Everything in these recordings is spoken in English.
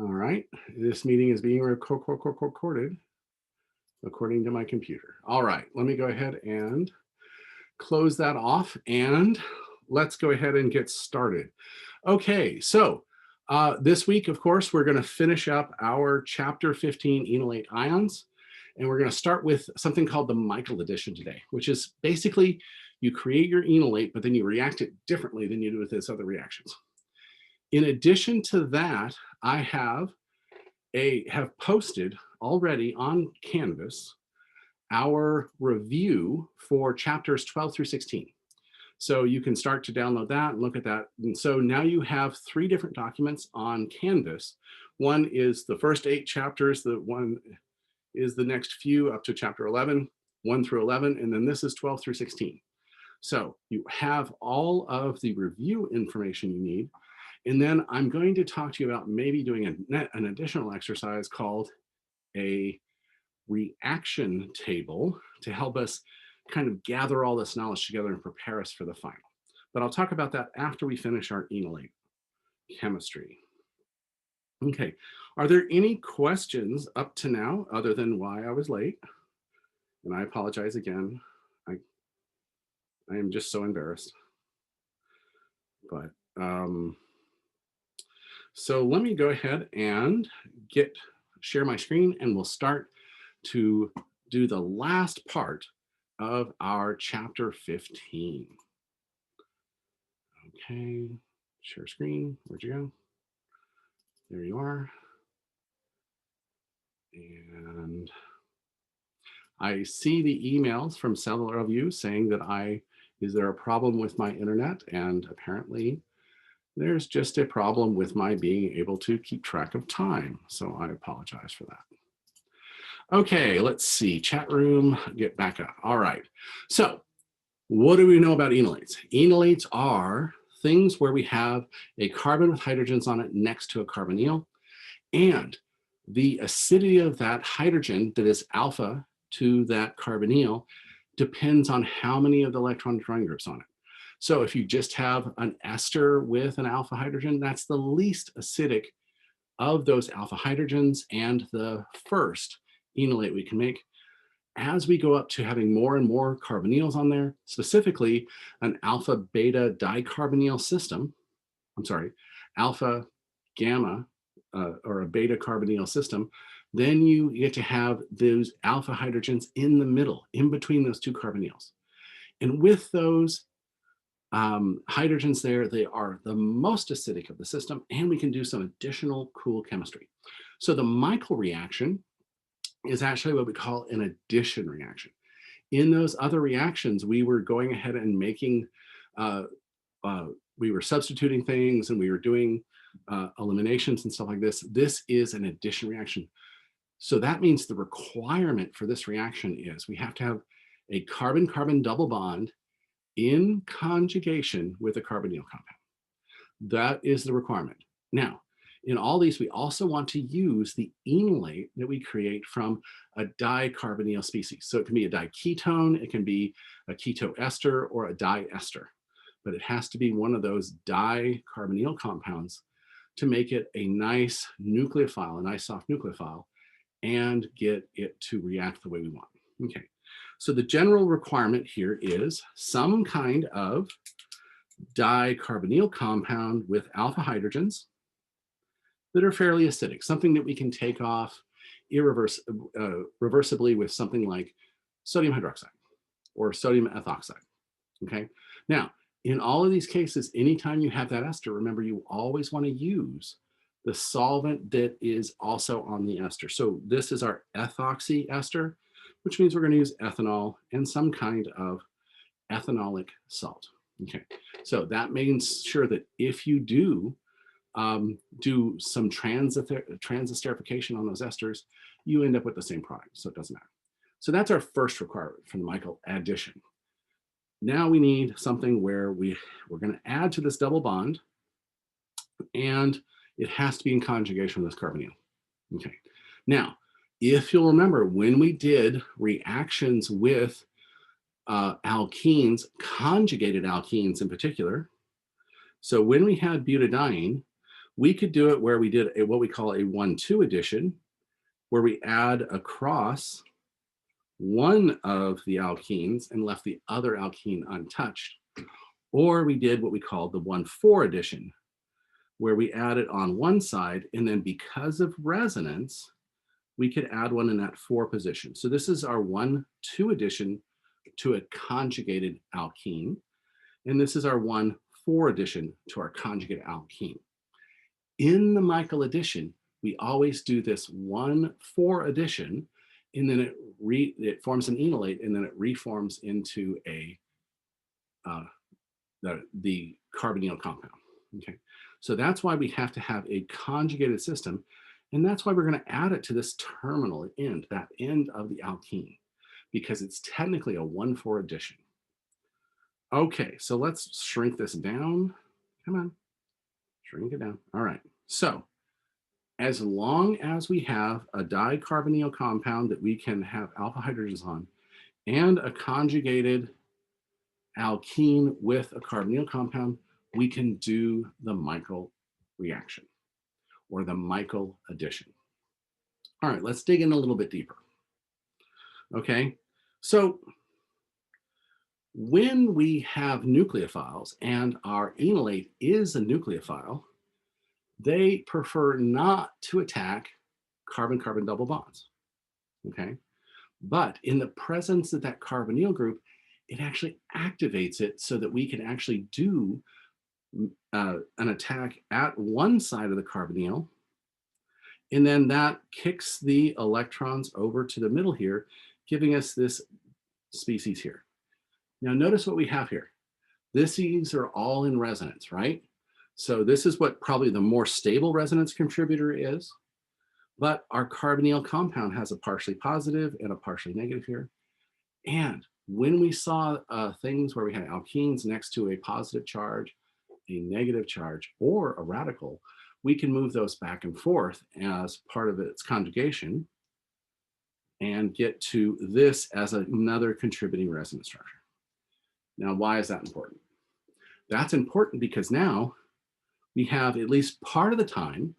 All right, this meeting is being recorded according to my computer. All right, let me go ahead and close that off and let's go ahead and get started. Okay, so this week, of course, we're going to finish up our chapter 15 enolate ions. And we're going to start with something called the Michel addition today, which is basically you create your enolate, but then you react it differently than you do with those other reactions. In addition to that, I have posted already on Canvas our review for chapters 12 through 16. So you can start to download that and look at that. And so now you have 3 different documents on Canvas. One is the first 8 chapters, the one is the next few up to chapter 11, 1 through 11, and then this is 12 through 16. So you have all of the review information you need. And then I'm going to talk to you about maybe doing an additional exercise called a reaction table to help us kind of gather all this knowledge together and prepare us for the final. But I'll talk about that after we finish our enolate chemistry. Okay, are there any questions up to now other than why I was late? And I apologize again. I am just so embarrassed. But so let me go ahead and share my screen and we'll start to do the last part of our chapter 15. Okay, share screen, where'd you go? There you are. And I see the emails from several of you saying that is there a problem with my internet? And apparently there's just a problem with my being able to keep track of time. So I apologize for that. Okay, let's see, chat room, get back up. All right, so what do we know about enolates? Enolates are things where we have a carbon with hydrogens on it next to a carbonyl, and the acidity of that hydrogen that is alpha to that carbonyl depends on how many of the electron join groups on it. So if you just have an ester with an alpha hydrogen, that's the least acidic of those alpha hydrogens and the first enolate we can make. As we go up to having more and more carbonyls on there, specifically an alpha beta dicarbonyl system, alpha gamma or a beta carbonyl system, then you get to have those alpha hydrogens in the middle, in between those 2 carbonyls. And with those hydrogens there, they are the most acidic of the system, and we can do some additional cool chemistry. So the Michel reaction is actually what we call an addition reaction. In those other reactions, we were going ahead and making, we were substituting things and we were doing eliminations and stuff like this. This is an addition reaction. So that means the requirement for this reaction is we have to have a carbon-carbon double bond in conjugation with a carbonyl compound. That is the requirement. Now, in all these, we also want to use the enolate that we create from a dicarbonyl species. So it can be a diketone, it can be a ketoester or a diester, but it has to be one of those dicarbonyl compounds to make it a nice nucleophile, a nice soft nucleophile, and get it to react the way we want. Okay, so the general requirement here is some kind of dicarbonyl compound with alpha hydrogens that are fairly acidic, something that we can take off reversibly with something like sodium hydroxide or sodium ethoxide. Okay, now in all of these cases, anytime you have that ester, remember you always want to use the solvent that is also on the ester. So this is our ethoxy ester, which means we're going to use ethanol and some kind of ethanolic salt. Okay, so that means sure that if you do some transesterification on those esters, you end up with the same product, so it doesn't matter. So that's our first requirement for the Michel addition. Now we need something where we're going to add to this double bond, and it has to be in conjugation with this carbonyl. Okay. Now, if you'll remember, when we did reactions with alkenes, conjugated alkenes in particular, so when we had butadiene, We could do it where we did what we call a 1,2 addition, where we add across one of the alkenes and left the other alkene untouched. Or we did what we called the 1,4 addition, where we added on one side, and then because of resonance, we could add one in that 4 position. So this is our 1,2 addition to a conjugated alkene, and this is our 1,4 addition to our conjugate alkene. In the Michel addition, we always do this 1,4 addition, and then it forms an enolate, and then it reforms into a the carbonyl compound. Okay, so that's why we have to have a conjugated system, and that's why we're going to add it to this terminal end, that end of the alkene, because it's technically a 1,4 addition. Okay, so let's shrink this down. Come on, shrink it down. All right, so as long as we have a dicarbonyl compound that we can have alpha hydrogens on and a conjugated alkene with a carbonyl compound, we can do the Michel reaction or the Michel addition. All right, let's dig in a little bit deeper. Okay, so when we have nucleophiles and our enolate is a nucleophile, they prefer not to attack carbon-carbon double bonds. Okay, but in the presence of that carbonyl group, it actually activates it so that we can actually do an attack at one side of the carbonyl, and then that kicks the electrons over to the middle here, giving us this species here. Now notice what we have here. These are all in resonance, right? So this is what probably the more stable resonance contributor is, but our carbonyl compound has a partially positive and a partially negative here. And when we saw things where we had alkenes next to a positive charge, a negative charge, or a radical, we can move those back and forth as part of its conjugation and get to this as another contributing resonance structure. Now, why is that important? That's important because now we have, at least part of the time,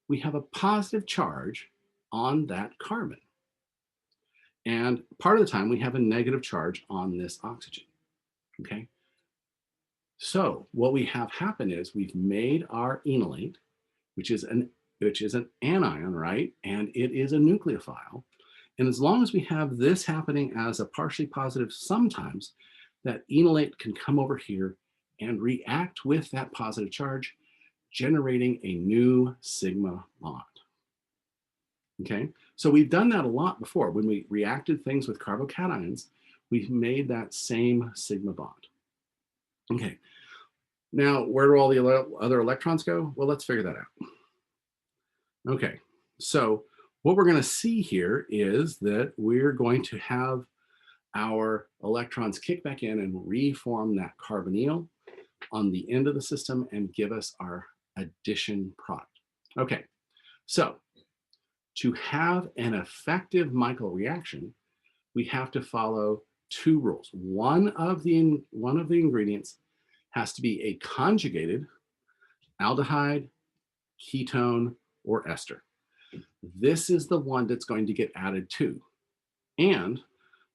we have a positive charge on that carbon. And part of the time we have a negative charge on this oxygen, okay? So what we have happen is we've made our enolate, which is an anion, right? And it is a nucleophile. And as long as we have this happening as a partially positive sometimes, that enolate can come over here and react with that positive charge, generating a new sigma bond. Okay, so we've done that a lot before. When we reacted things with carbocations, we've made that same sigma bond. Okay, now where do all the other electrons go? Well, let's figure that out. Okay, so what we're going to see here is that we're going to have our electrons kick back in and reform that carbonyl on the end of the system and give us our addition product. Okay, so to have an effective Michel reaction, we have to follow 2 rules. One of the ingredients has to be a conjugated aldehyde, ketone, or ester. This is the one that's going to get added to. And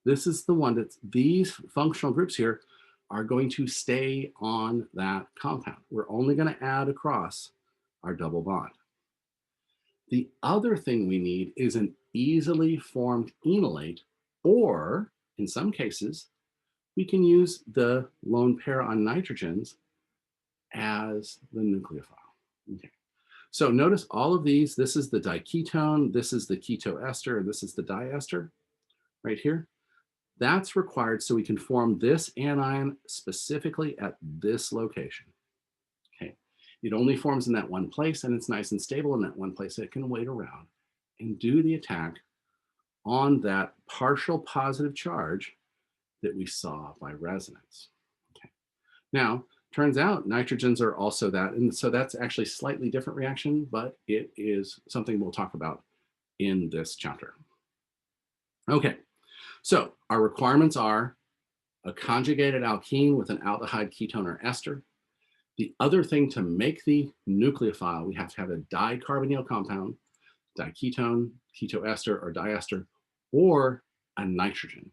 this is the one that these functional groups here are going to stay on that compound. We're only going to add across our double bond. The other thing we need is an easily formed enolate, or in some cases, we can use the lone pair on nitrogens as the nucleophile. Okay. So notice all of these, this is the diketone, this is the ketoester, and this is the diester right here. That's required so we can form this anion specifically at this location. Okay, it only forms in that one place, and it's nice and stable in that one place. It can wait around and do the attack on that partial positive charge that we saw by resonance. Okay, now turns out nitrogens are also that, and so that's actually a slightly different reaction, but it is something we'll talk about in this chapter. Okay, so our requirements are a conjugated alkene with an aldehyde, ketone, or ester, The other thing, to make the nucleophile, we have to have a dicarbonyl compound, diketone, ketoester, or diester, or a nitrogen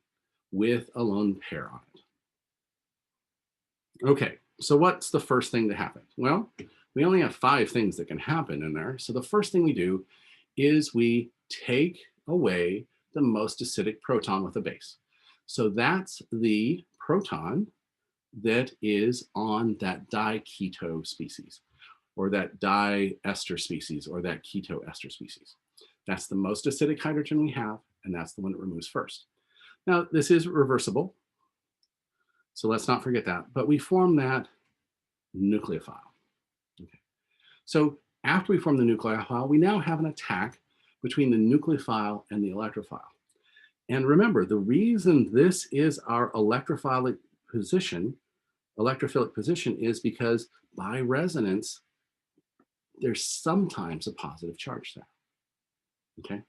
with a lone pair on it. Okay, so what's the first thing to happen? Well, we only have 5 things that can happen in there. So the first thing we do is we take away the most acidic proton with a base. So that's the proton that is on that diketo species, or that diester species, or that ketoester species. That's the most acidic hydrogen we have, and that's the one it removes first. Now, this is reversible, so let's not forget that, but we form that nucleophile. Okay. So after we form the nucleophile, we now have an attack between the nucleophile and the electrophile. And remember, the reason this is our electrophilic position is because by resonance, there's sometimes a positive charge there. Okay.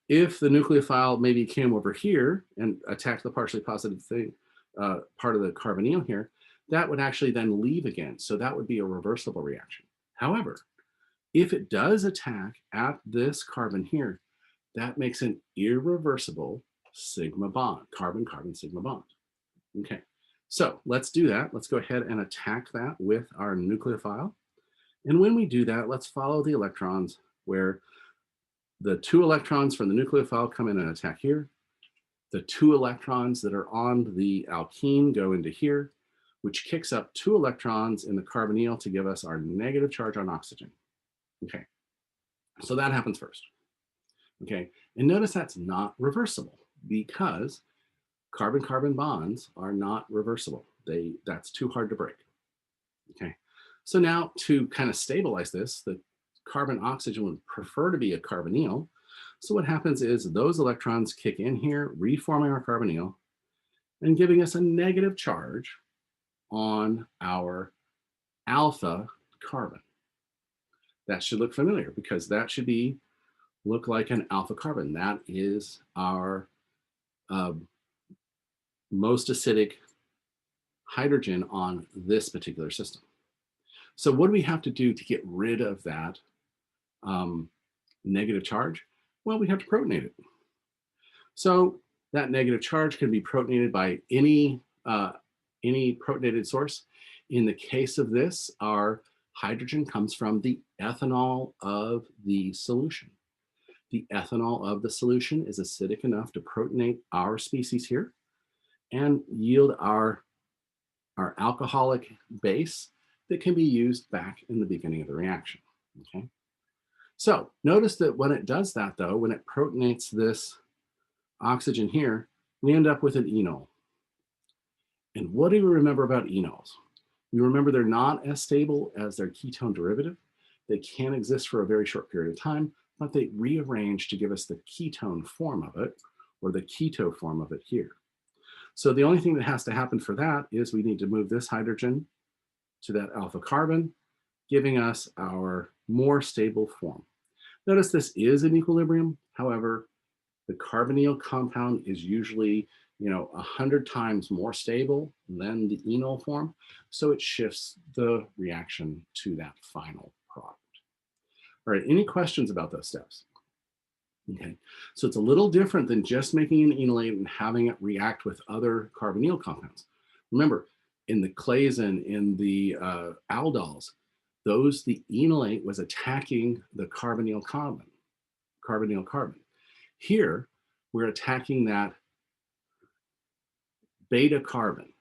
If the nucleophile maybe came over here and attacked the partially positive thing, part of the carbonyl here, that would actually then leave again. So that would be a reversible reaction. However, if it does attack at this carbon here, that makes an irreversible sigma bond, carbon-carbon sigma bond. Okay, so let's do that. Let's go ahead and attack that with our nucleophile. And when we do that, let's follow the electrons where the 2 electrons from the nucleophile come in and attack here. The 2 electrons that are on the alkene go into here, which kicks up 2 electrons in the carbonyl to give us our negative charge on oxygen. Okay, so that happens first. Okay, and notice that's not reversible because carbon-carbon bonds are not reversible. That's too hard to break. Okay, so now to kind of stabilize this, the carbon-oxygen would prefer to be a carbonyl. So what happens is those electrons kick in here, reforming our carbonyl and giving us a negative charge on our alpha carbon. That should look familiar because that should look like an alpha carbon. That is our most acidic hydrogen on this particular system. So what do we have to do to get rid of that negative charge? Well, we have to protonate it. So that negative charge can be protonated by any protonated source. In the case of this, our hydrogen comes from the ethanol of the solution. The ethanol of the solution is acidic enough to protonate our species here and yield our alcoholic base that can be used back in the beginning of the reaction. Okay. So notice that when it does that, though, when it protonates this oxygen here, we end up with an enol. And what do we remember about enols? We remember they're not as stable as their ketone derivative. They can exist for a very short period of time, but they rearrange to give us the ketone form of it, or the keto form of it here. So the only thing that has to happen for that is we need to move this hydrogen to that alpha carbon, giving us our more stable form. Notice this is in equilibrium. However, the carbonyl compound is usually 100 times more stable than the enol form. So it shifts the reaction to that final product. All right, any questions about those steps? Okay, so it's a little different than just making an enolate and having it react with other carbonyl compounds. Remember, in the clays and in the aldols, the enolate was attacking the carbonyl carbon. Here, we're attacking that beta carbon.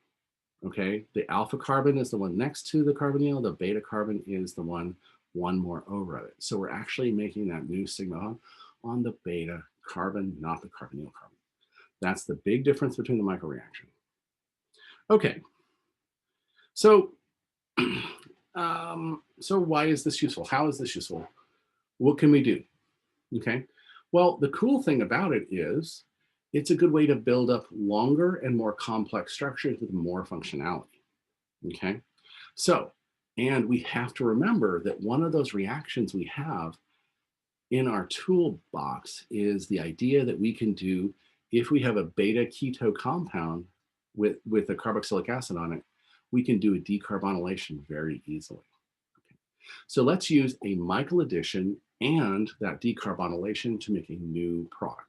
Okay, the alpha carbon is the one next to the carbonyl. The beta carbon is the one more over it. So we're actually making that new sigma bond on the beta carbon, not the carbonyl carbon. That's the big difference between the microreaction. Okay, so so why is this useful? How is this useful? What can we do? Okay, well, the cool thing about it is it's a good way to build up longer and more complex structures with more functionality. Okay, so, and we have to remember that one of those reactions we have in our toolbox is the idea that we can do, if we have a beta keto compound with a carboxylic acid on it, we can do a decarbonylation very easily. Okay. So let's use a Michel addition and that decarbonylation to make a new product.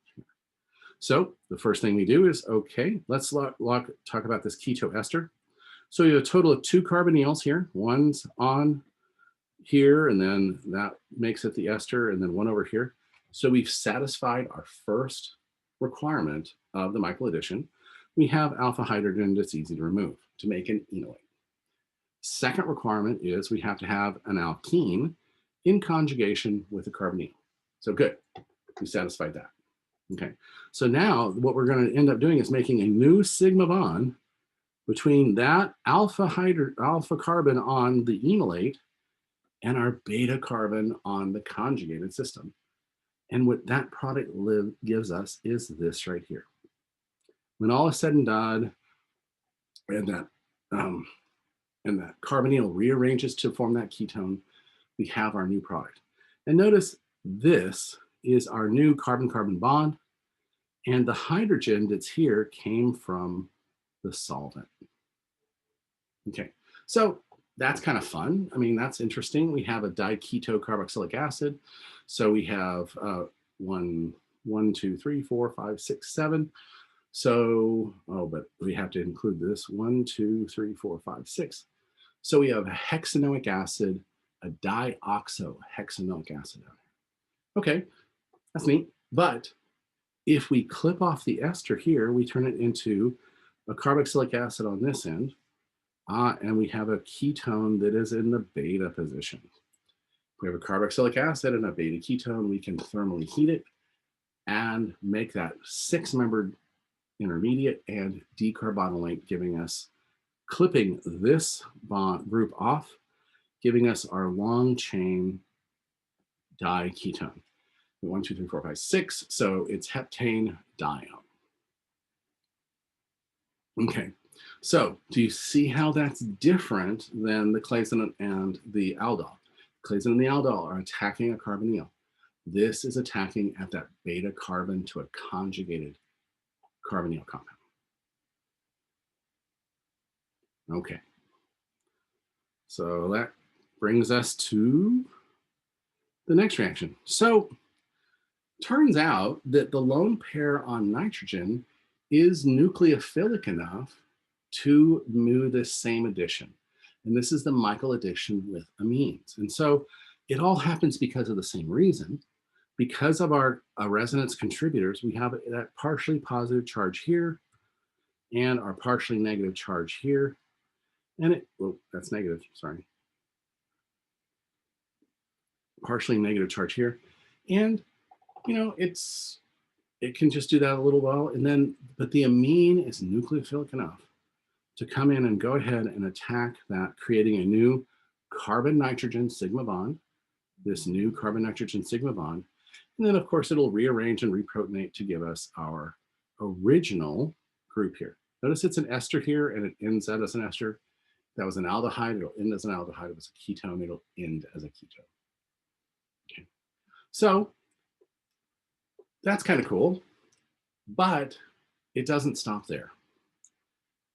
So the first thing we do is, okay, let's talk about this keto ester. So you have a total of 2 carbonyls here. One's on here, and then that makes it the ester, and then one over here. So we've satisfied our first requirement of the Michel addition. We have alpha hydrogen that's easy to remove to make an enolate. Second requirement is we have to have an alkene in conjugation with a carbonyl. So good, we satisfied that. Okay, so now what we're going to end up doing is making a new sigma bond between that alpha carbon on the enolate and our beta carbon on the conjugated system. And what that product gives us is this right here. When all is said and done, and that carbonyl rearranges to form that ketone, we have our new product. And notice this is our new carbon-carbon bond, and the hydrogen that's here came from the solvent. Okay, so that's kind of fun. I mean, that's interesting. We have a diketo carboxylic acid. So we have 1, 2, 3, 4, 5, 6, 7. So, oh, but we have to include this 1, 2, 3, 4, 5, 6. So we have a hexanoic acid, a dioxohexanoic acid out here. Okay, that's neat. But if we clip off the ester here, we turn it into a carboxylic acid on this end, and we have a ketone that is in the beta position. If we have a carboxylic acid and a beta ketone, we can thermally heat it and make that 6-membered intermediate and decarbonylate, giving us, clipping this bond group off, giving us our long chain diketone. 1, 2, 3, 4, 5, 6. So it's heptane dione. Okay, so do you see how that's different than the clazonin and the aldol? Clazonin and the aldol are attacking a carbonyl. This is attacking at that beta carbon to a conjugated carbonyl compound. Okay, so that brings us to the next reaction. So turns out that the lone pair on nitrogen is nucleophilic enough to do this same addition. And this is the Michel addition with amines. And so it all happens because of the same reason. Because of our resonance contributors, we have that partially positive charge here and our partially negative charge here. And it, oh, that's negative, sorry. Partially negative charge here. And, you know, it can just do that a little while. And then, but the amine is nucleophilic enough to come in and go ahead and attack that, creating a new carbon-nitrogen sigma bond, this new carbon-nitrogen sigma bond. And then, of course, it'll rearrange and reprotonate to give us our original group here. Notice it's an ester here, and it ends out as an ester. That was an aldehyde, it'll end as an aldehyde. It was a ketone, it'll end as a ketone. Okay, so that's kind of cool, but it doesn't stop there.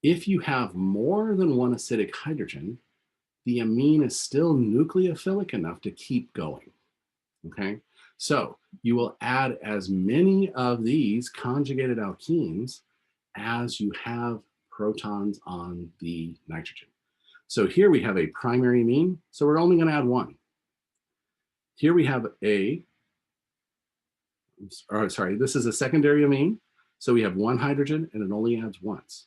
If you have more than one acidic hydrogen, the amine is still nucleophilic enough to keep going, okay? So you will add as many of these conjugated alkenes as you have protons on the nitrogen. So here we have a primary amine, so we're only going to add one. Here we have this is a secondary amine, so we have one hydrogen and it only adds once.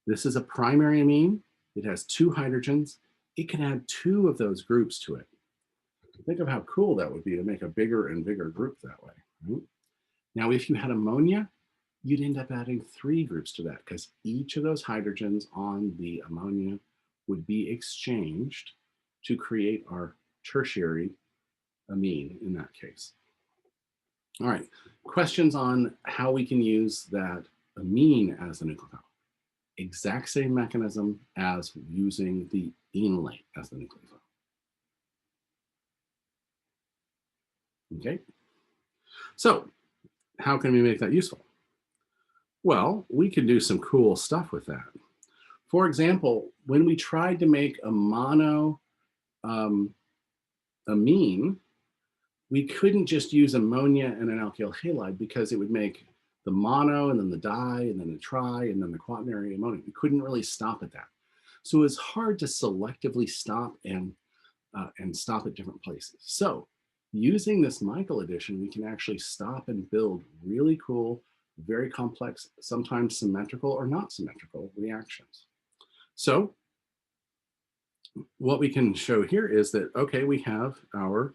This is a primary amine, it has 2 hydrogens, it can add 2 of those groups to it. Think of how cool that would be to make a bigger and bigger group that way. Right? Now, if you had ammonia, you'd end up adding 3 groups to that because each of those hydrogens on the ammonia would be exchanged to create our tertiary amine in that case. All right, questions on how we can use that amine as a nucleophile. Exact same mechanism as using the enolate as the nucleophile. Okay, so how can we make that useful? Well, we can do some cool stuff with that. For example, when we tried to make a mono amine, we couldn't just use ammonia and an alkyl halide because it would make the mono and then the di and then the tri and then the quaternary ammonia. We couldn't really stop at that. So it's hard to selectively stop and stop at different places. So using this Michel addition, we can actually stop and build really cool, very complex, sometimes symmetrical or not symmetrical reactions. So what we can show here is that, okay, we have our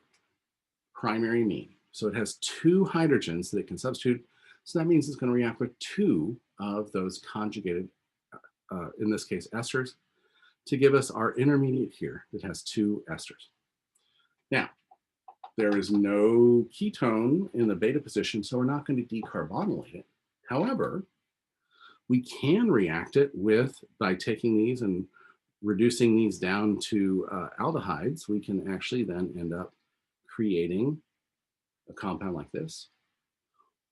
primary amine. So it has two hydrogens that it can substitute. So that means it's going to react with two of those conjugated, in this case, esters, to give us our intermediate here that has two esters. Now, there is no ketone in the beta position, so we're not going to decarbonylate it. However, we can react it by taking these and reducing these down to aldehydes. We can actually then end up creating a compound like this.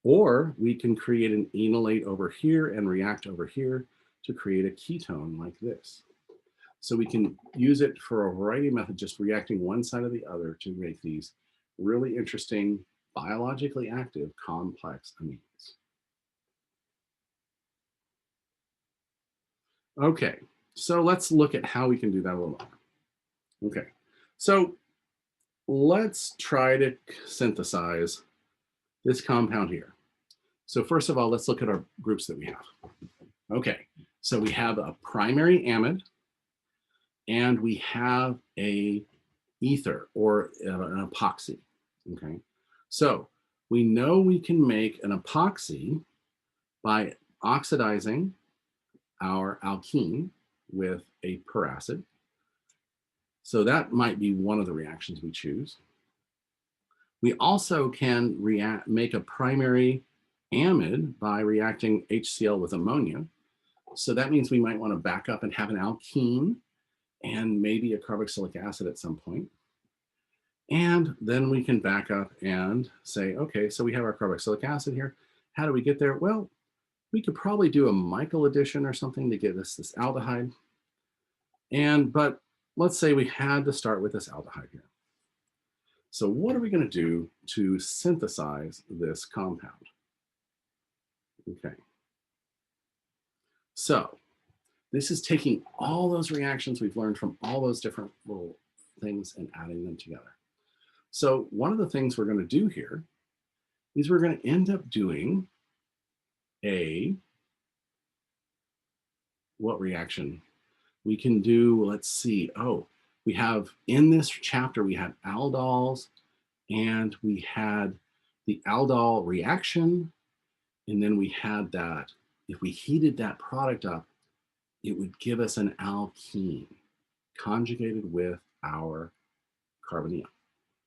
Or we can create an enolate over here and react over here to create a ketone like this. So we can use it for a variety of methods, just reacting one side or the other to make these really interesting, biologically active, complex amines. Okay, so let's look at how we can do that a little more. Okay, so let's try to synthesize this compound here. So first of all, let's look at our groups that we have. Okay, so we have a primary amide, and we have a ether or an epoxy. Okay, so we know we can make an epoxy by oxidizing our alkene with a peracid. So that might be one of the reactions we choose. We also can make a primary amide by reacting HCl with ammonia. So that means we might want to back up and have an alkene and maybe a carboxylic acid at some point. And then we can back up and say, okay, so we have our carboxylic acid here. How do we get there? Well, we could probably do a Michel addition or something to get us this aldehyde. But let's say we had to start with this aldehyde here. So what are we going to do to synthesize this compound? Okay. So this is taking all those reactions we've learned from all those different little things and adding them together. So one of the things we're going to do here is we're going to end up doing what reaction? We can do, let's see, we have in this chapter, we had aldols and we had the aldol reaction. And then we had that, if we heated that product up, it would give us an alkene conjugated with our carbonyl,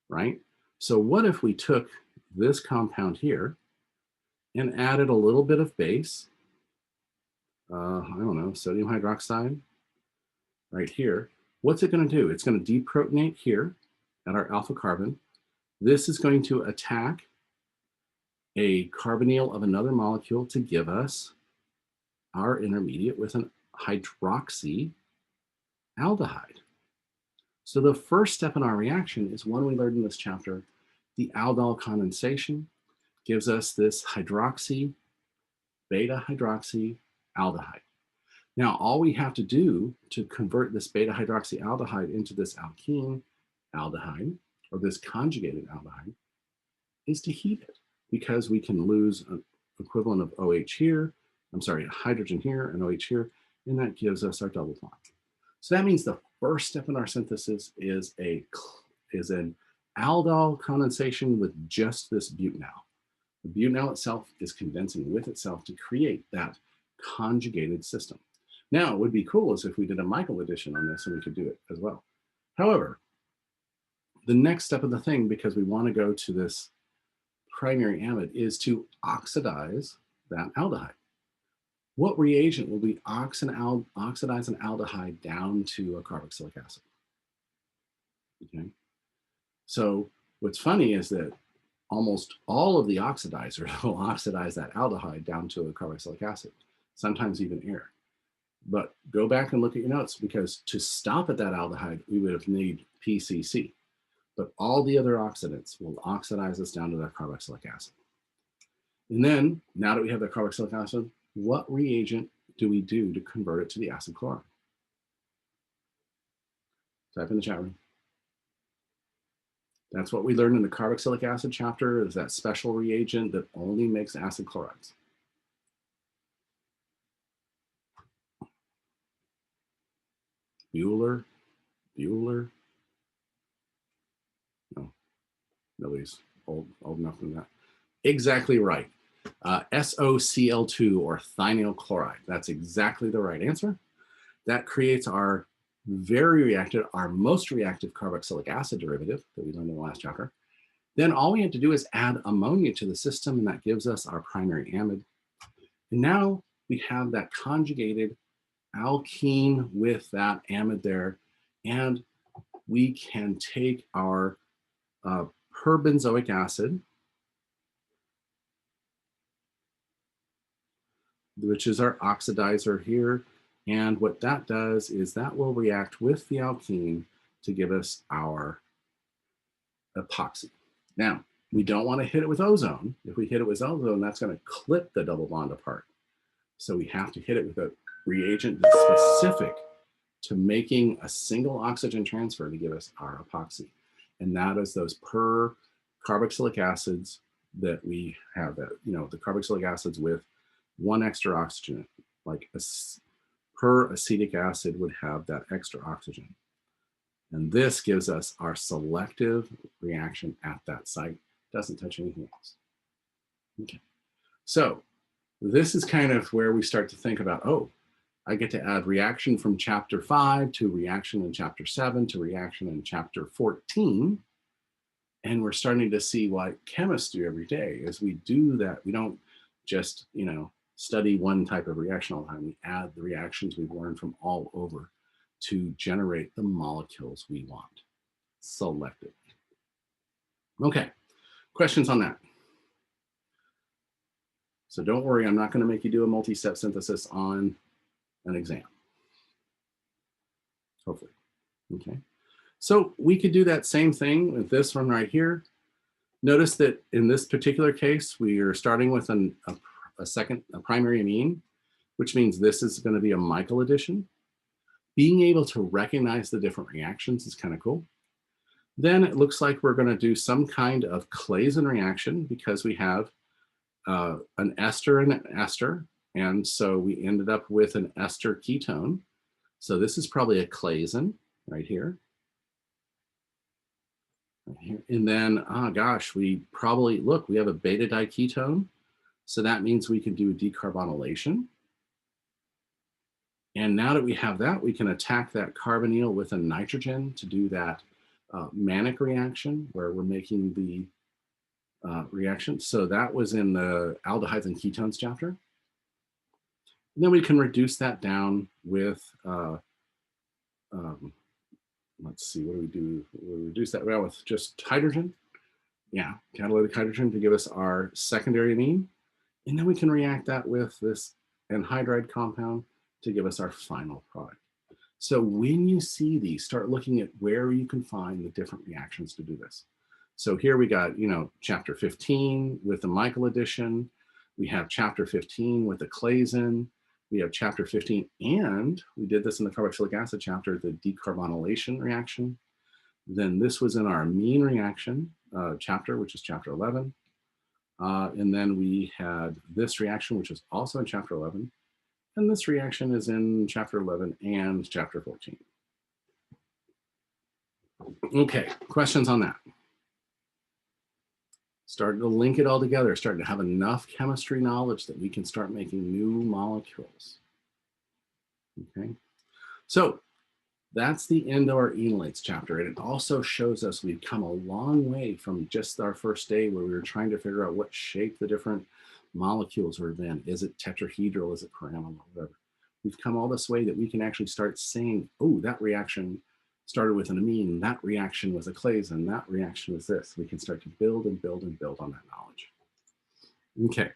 right? So what if we took this compound here and added a little bit of base, I don't know, sodium hydroxide right here. What's it going to do? It's going to deprotonate here at our alpha carbon. This is going to attack a carbonyl of another molecule to give us our intermediate with an hydroxy aldehyde. So the first step in our reaction is one we learned in this chapter. The aldol condensation gives us this hydroxy, beta hydroxy aldehyde. Now, all we have to do to convert this beta hydroxy aldehyde into this alkene aldehyde, or this conjugated aldehyde, is to heat it, because we can lose an equivalent of OH here, hydrogen here and OH here, and that gives us our double bond. So that means the first step in our synthesis is an aldol condensation with just this butanol. The butanol itself is condensing with itself to create that conjugated system. Now, it would be cool as if we did a Michel addition on this and we could do it as well. However, the next step of the thing, because we want to go to this primary amide, is to oxidize that aldehyde. What reagent will we oxidize an aldehyde down to a carboxylic acid? Okay. So what's funny is that almost all of the oxidizers will oxidize that aldehyde down to a carboxylic acid, sometimes even air. But go back and look at your notes, because to stop at that aldehyde, we would have made PCC. But all the other oxidants will oxidize us down to that carboxylic acid. And then, now that we have the carboxylic acid, what reagent do we do to convert it to the acid chloride? Type in the chat room. That's what we learned in the carboxylic acid chapter, is that special reagent that only makes acid chlorides. Bueller? No, nobody's old enough for that. Exactly right. SOCl2, or thionyl chloride. That's exactly the right answer. That creates our our most reactive carboxylic acid derivative that we learned in the last chapter. Then all we have to do is add ammonia to the system, and that gives us our primary amide. And now we have that conjugated alkene with that amide there, and we can take our perbenzoic acid, which is our oxidizer here. And what that does is that will react with the alkene to give us our epoxy. Now, we don't want to hit it with ozone. If we hit it with ozone, that's going to clip the double bond apart. So we have to hit it with a reagent that's specific to making a single oxygen transfer to give us our epoxy. And that is those per carboxylic acids that we have, that, you know, the carboxylic acids with one extra oxygen, like per acetic acid would have that extra oxygen. And this gives us our selective reaction at that site. Doesn't touch anything else. Okay. So this is kind of where we start to think about, oh, I get to add reaction from chapter 5 to reaction in chapter 7 to reaction in chapter 14. And we're starting to see what chemists do every day. As we do that, we don't just, you know, study one type of reaction all the time. We add the reactions we've learned from all over to generate the molecules we want selectively. Okay, questions on that? So don't worry, I'm not going to make you do a multi-step synthesis on an exam. Hopefully. Okay. So we could do that same thing with this one right here. Notice that in this particular case, we are starting with a primary amine, which means this is going to be a Michel addition. Being able to recognize the different reactions is kind of cool. Then it looks like we're going to do some kind of Claisen reaction, because we have an ester and an ester. And so we ended up with an ester ketone. So this is probably a Claisen right here. And then, oh gosh, we probably, look, we have a beta diketone. So that means we can do a decarbonylation. And now that we have that, we can attack that carbonyl with a nitrogen to do that manic reaction where we're making the reaction. So that was in the aldehydes and ketones chapter. And then we can reduce that down with, let's see, what do we do? We'll reduce that down with just hydrogen. Yeah, catalytic hydrogen to give us our secondary amine. And then we can react that with this anhydride compound to give us our final product. So when you see these, start looking at where you can find the different reactions to do this. So here we got, you know, chapter 15 with the Michel addition. We have chapter 15 with the Claisen. We have chapter 15, and we did this in the carboxylic acid chapter, the decarbonylation reaction. Then this was in our amine reaction chapter, which is chapter 11. And then we had this reaction, which is also in chapter 11. And this reaction is in chapter 11 and chapter 14. Okay, questions on that? Starting to link it all together, starting to have enough chemistry knowledge that we can start making new molecules. Okay, so that's the end of our enolates chapter. And it also shows us we've come a long way from just our first day where we were trying to figure out what shape the different molecules are in. Is it tetrahedral? Is it pyramidal? Whatever. We've come all this way that we can actually start saying, oh, that reaction started with an amine, that reaction was a Claisen, that reaction was this. We can start to build and build and build on that knowledge. Okay,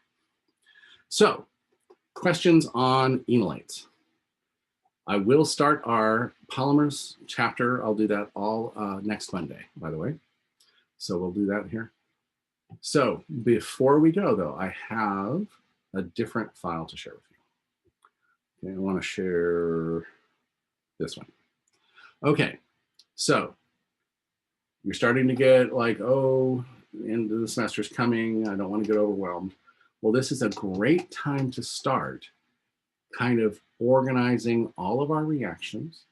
so questions on enolates. I will start our polymers chapter. I'll do that all next Monday, by the way. So we'll do that here. So before we go, though, I have a different file to share with you. Okay, I want to share this one. Okay, so you're starting to get like, oh, end of the semester's coming. I don't want to get overwhelmed. Well, this is a great time to start kind of organizing all of our reactions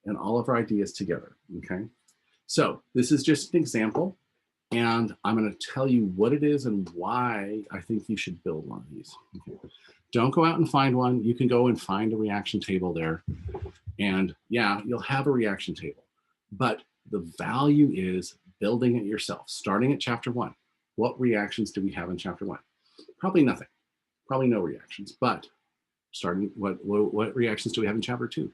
and all of our ideas together, okay? So this is just an example, and I'm going to tell you what it is and why I think you should build one of these. Okay? Don't go out and find one. You can go and find a reaction table there, and yeah, you'll have a reaction table, but the value is building it yourself, starting at chapter 1. What reactions do we have in chapter 1? Probably nothing, probably no reactions, but starting, what reactions do we have in chapter 2?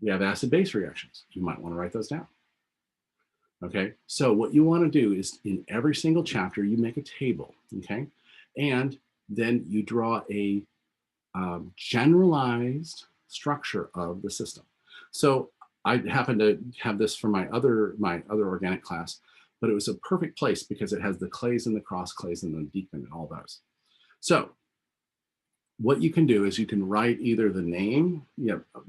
We have acid-base reactions. You might want to write those down. Okay, so what you want to do is in every single chapter, you make a table, okay? And then you draw a generalized structure of the system. So I happen to have this for my other organic class, but it was a perfect place because it has the clays and the cross clays and the Diekmann and all those. So what you can do is you can write either the name,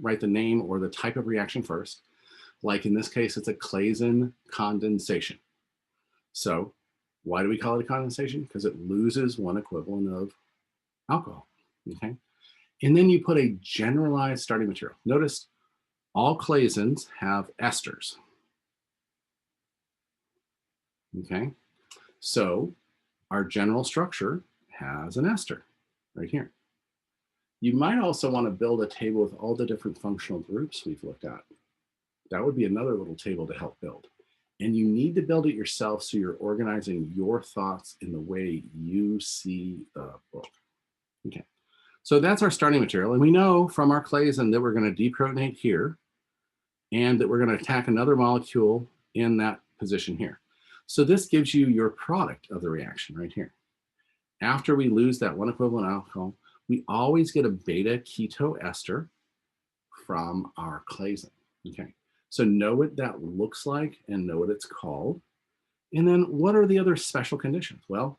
write the name or the type of reaction first. Like in this case, it's a Claisen condensation. So why do we call it a condensation? Because it loses one equivalent of alcohol, okay? And then you put a generalized starting material. Notice all Claisens have esters, okay? So our general structure has an ester right here. You might also want to build a table with all the different functional groups we've looked at. That would be another little table to help build. And you need to build it yourself so you're organizing your thoughts in the way you see the book. Okay, so that's our starting material. And we know from our Claisen that we're going to deprotonate here and that we're going to attack another molecule in that position here. So this gives you your product of the reaction right here. After we lose that one equivalent alcohol, we always get a beta keto ester from our Claisen, okay? So know what that looks like and know what it's called. And then what are the other special conditions? Well,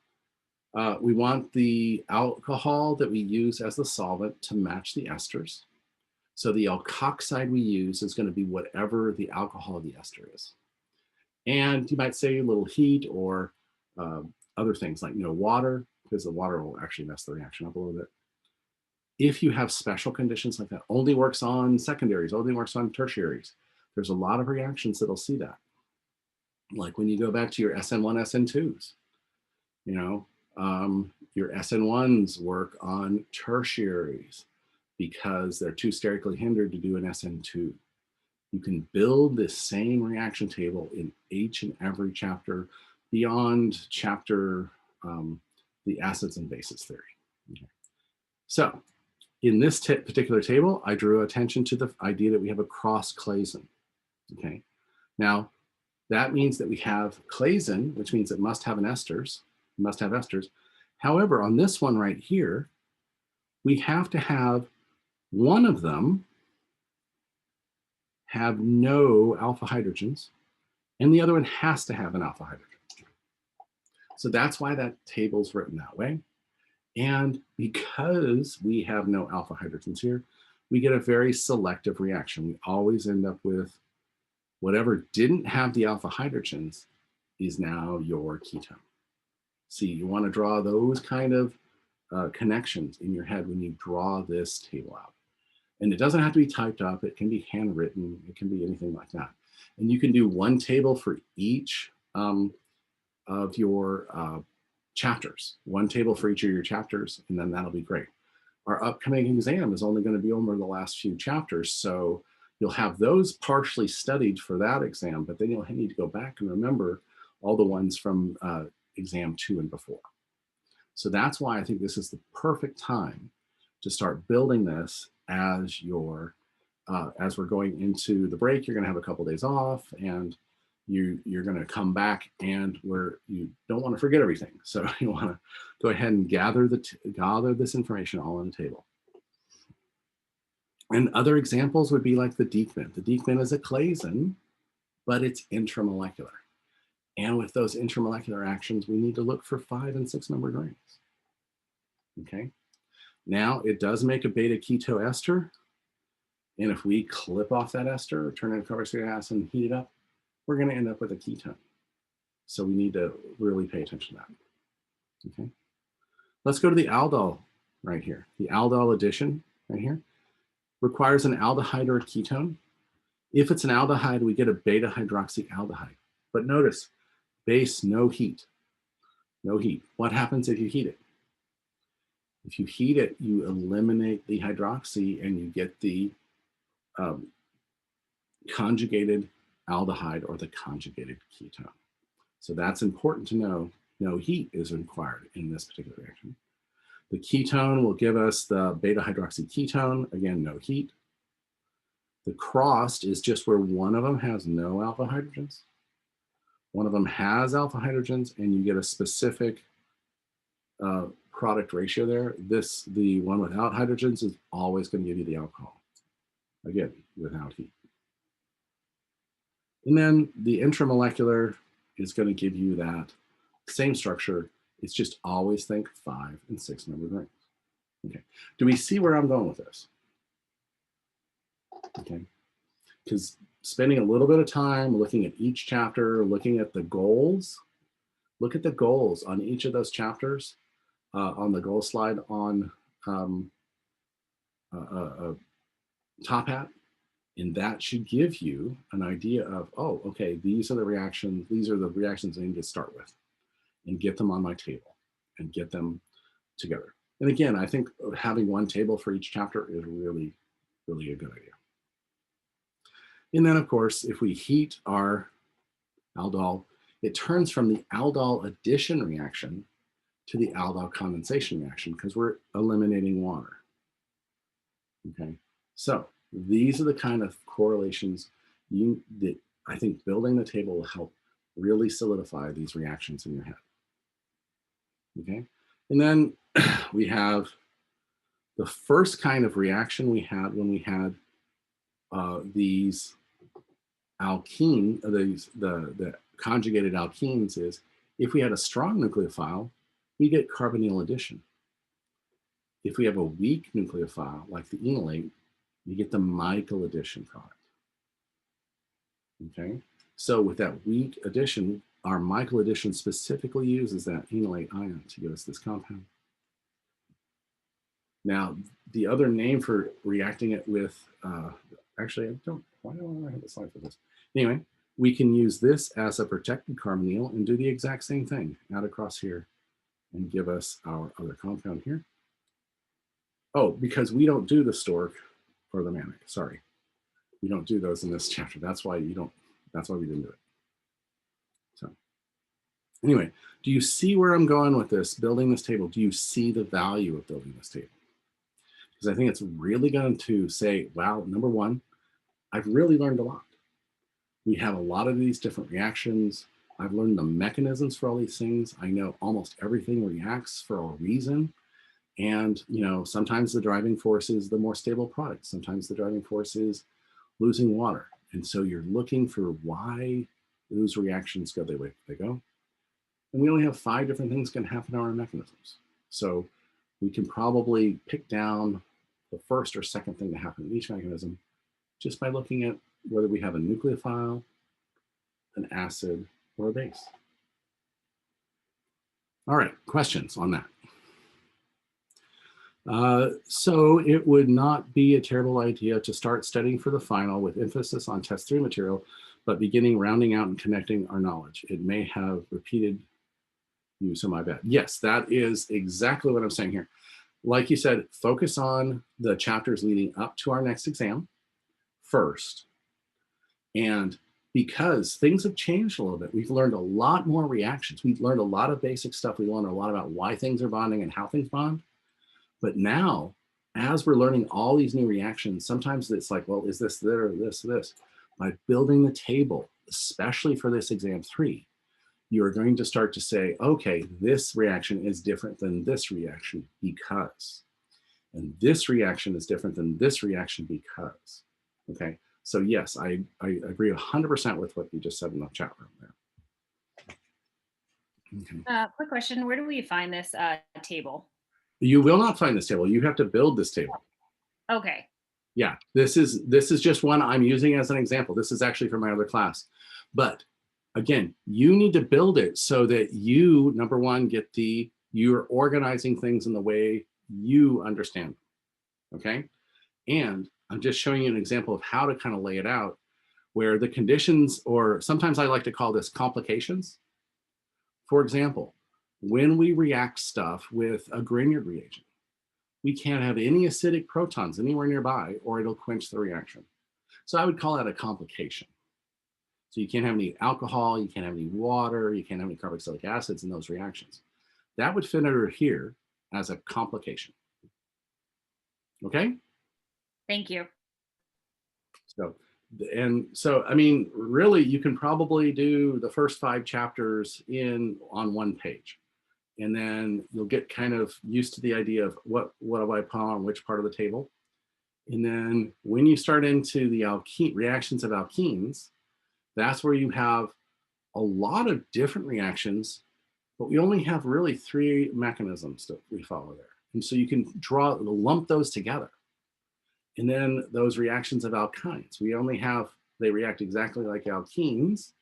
we want the alcohol that we use as the solvent to match the esters. So the alkoxide we use is going to be whatever the alcohol of the ester is. And you might say a little heat or other things like water, because the water will actually mess the reaction up a little bit. If you have special conditions like that, only works on secondaries, only works on tertiaries. There's a lot of reactions that'll see that. Like when you go back to your SN1, SN2s, your SN1s work on tertiaries because they're too sterically hindered to do an SN2. You can build this same reaction table in each and every chapter beyond chapter, the acids and bases theory. Okay. So in this particular table, I drew attention to the idea that we have a cross Claisen. Okay, now that means that we have Claisen, which means it must have esters. However, on this one right here, we have to have one of them have no alpha hydrogens, and the other one has to have an alpha hydrogen. So that's why that table's written that way. And because we have no alpha hydrogens here, we get a very selective reaction. We always end up with whatever didn't have the alpha hydrogens is now your ketone. See, you want to draw those kind of connections in your head when you draw this table out. And it doesn't have to be typed up. It can be handwritten. It can be anything like that. And you can do one table for each of your chapters, one table for each of your chapters, and then that'll be great. Our upcoming exam is only going to be over the last few chapters, so you'll have those partially studied for that exam, but then you'll need to go back and remember all the ones from exam 2 and before. So that's why I think this is the perfect time to start building this as your, as we're going into the break. You're going to have a couple days off, and you're going to come back, and you don't want to forget everything. So you want to go ahead and gather this information all on the table. And other examples would be like the Dieckmann. The Dieckmann is a Claisen, but it's intramolecular. And with those intramolecular actions, we need to look for 5 and 6 membered rings. Okay. Now it does make a beta keto ester. And if we clip off that ester, turn it into carboxylic acid and heat it up, we're going to end up with a ketone. So we need to really pay attention to that. Okay. Let's go to the aldol right here. The aldol addition right here requires an aldehyde or a ketone. If it's an aldehyde, we get a beta hydroxyaldehyde. But notice, base, no heat. No heat. What happens if you heat it? If you heat it, you eliminate the hydroxy and you get the conjugated aldehyde or the conjugated ketone. So that's important to know. No heat is required in this particular reaction. The ketone will give us the beta hydroxy ketone. Again, no heat. The crossed is just where one of them has no alpha hydrogens. One of them has alpha hydrogens, and you get a specific product ratio there. The one without hydrogens is always going to give you the alcohol. Again, without heat. And then the intramolecular is going to give you that same structure. It's just always think 5 and 6 membered rings. Okay. Do we see where I'm going with this? Okay. Because spending a little bit of time looking at each chapter, looking at the goals, look at the goals on each of those chapters on the goal slide on Top Hat. And that should give you an idea of, oh, okay, these are the reactions I need to start with and get them on my table and get them together. And again, I think having one table for each chapter is really, really a good idea. And then of course, if we heat our aldol, it turns from the aldol addition reaction to the aldol condensation reaction because we're eliminating water. Okay, so these are the kind of correlations that I think building the table will help really solidify these reactions in your head. Okay, and then we have the first kind of reaction we had when we had these alkene, the conjugated alkenes is if we had a strong nucleophile, we get carbonyl addition. If we have a weak nucleophile, like the enolate, you get the Michel addition product. Okay, so with that weak addition, our Michel addition specifically uses that enolate ion to give us this compound. Now, the other name for reacting it with, actually, why don't I have a slide for this? Anyway, we can use this as a protected carbonyl and do the exact same thing, add across here and give us our other compound here. Oh, because we don't do the stork or the mannok, sorry. We don't do those in this chapter. That's why we didn't do it. So anyway, do you see where I'm going with this, building this table? Do you see the value of building this table? Because I think it's really going to say, wow, number one, I've really learned a lot. We have a lot of these different reactions. I've learned the mechanisms for all these things. I know almost everything reacts for a reason. And, you know, sometimes the driving force is the more stable product. Sometimes the driving force is losing water. And so you're looking for why those reactions go the way they go. And we only have 5 different things can happen in our mechanisms. So we can probably pick down the first or second thing to happen in each mechanism just by looking at whether we have a nucleophile, an acid, or a base. All right, questions on that? So it would not be a terrible idea to start studying for the final with emphasis on test 3 material, but beginning rounding out and connecting our knowledge. It may have repeated you, so my bad. Yes, that is exactly what I'm saying here. Like you said, focus on the chapters leading up to our next exam first. And because things have changed a little bit, we've learned a lot more reactions. We've learned a lot of basic stuff. We learned a lot about why things are bonding and how things bond. But now, as we're learning all these new reactions, sometimes it's like, well, is this there or this? By building the table, especially for this exam 3, you're going to start to say, okay, this reaction is different than this reaction because. And this reaction is different than this reaction because, okay? So yes, I agree 100% with what you just said in the chat room there. Okay. Quick question, where do we find this table? You will not find this table. You have to build this table. Okay. Yeah, this is just one I'm using as an example. This is actually from my other class. But again, you need to build it so that you, number one, you're organizing things in the way you understand them, okay? And I'm just showing you an example of how to kind of lay it out where the conditions, or sometimes I like to call this complications. For example, when we react stuff with a Grignard reagent, we can't have any acidic protons anywhere nearby or it'll quench the reaction. So I would call that a complication. So you can't have any alcohol, you can't have any water, you can't have any carboxylic acids in those reactions. That would fit under here as a complication. Okay? Thank you. So, I mean, really, you can probably do the first 5 chapters on one page. And then you'll get kind of used to the idea of what do I put on which part of the table. And then when you start into the reactions of alkenes, that's where you have a lot of different reactions, but we only have really 3 mechanisms that we follow there. And so you can lump those together. And then those reactions of alkynes, they react exactly like alkenes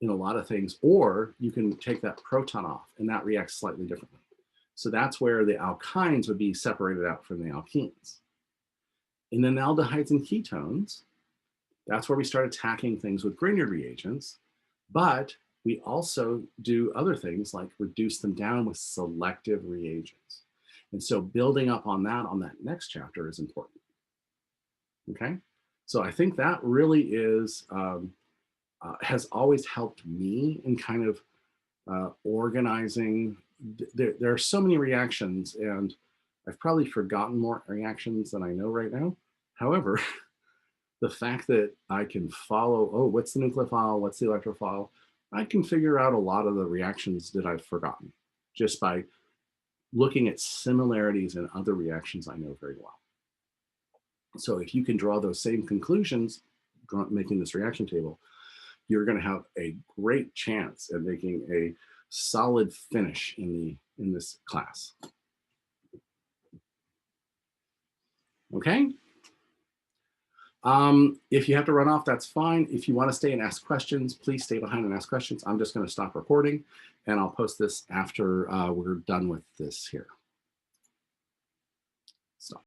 in a lot of things, or you can take that proton off and that reacts slightly differently. So that's where the alkynes would be separated out from the alkenes. And then aldehydes and ketones, that's where we start attacking things with Grignard reagents, but we also do other things like reduce them down with selective reagents. And so building up on that next chapter is important. Okay, so I think that really is, has always helped me in kind of organizing. There are so many reactions, and I've probably forgotten more reactions than I know right now. However, the fact that I can follow, what's the nucleophile, what's the electrophile, I can figure out a lot of the reactions that I've forgotten just by looking at similarities in other reactions I know very well. So if you can draw those same conclusions, making this reaction table, you're going to have a great chance at making a solid finish in this class. Okay. If you have to run off, that's fine. If you want to stay and ask questions, please stay behind and ask questions. I'm just going to stop recording and I'll post this after we're done with this here.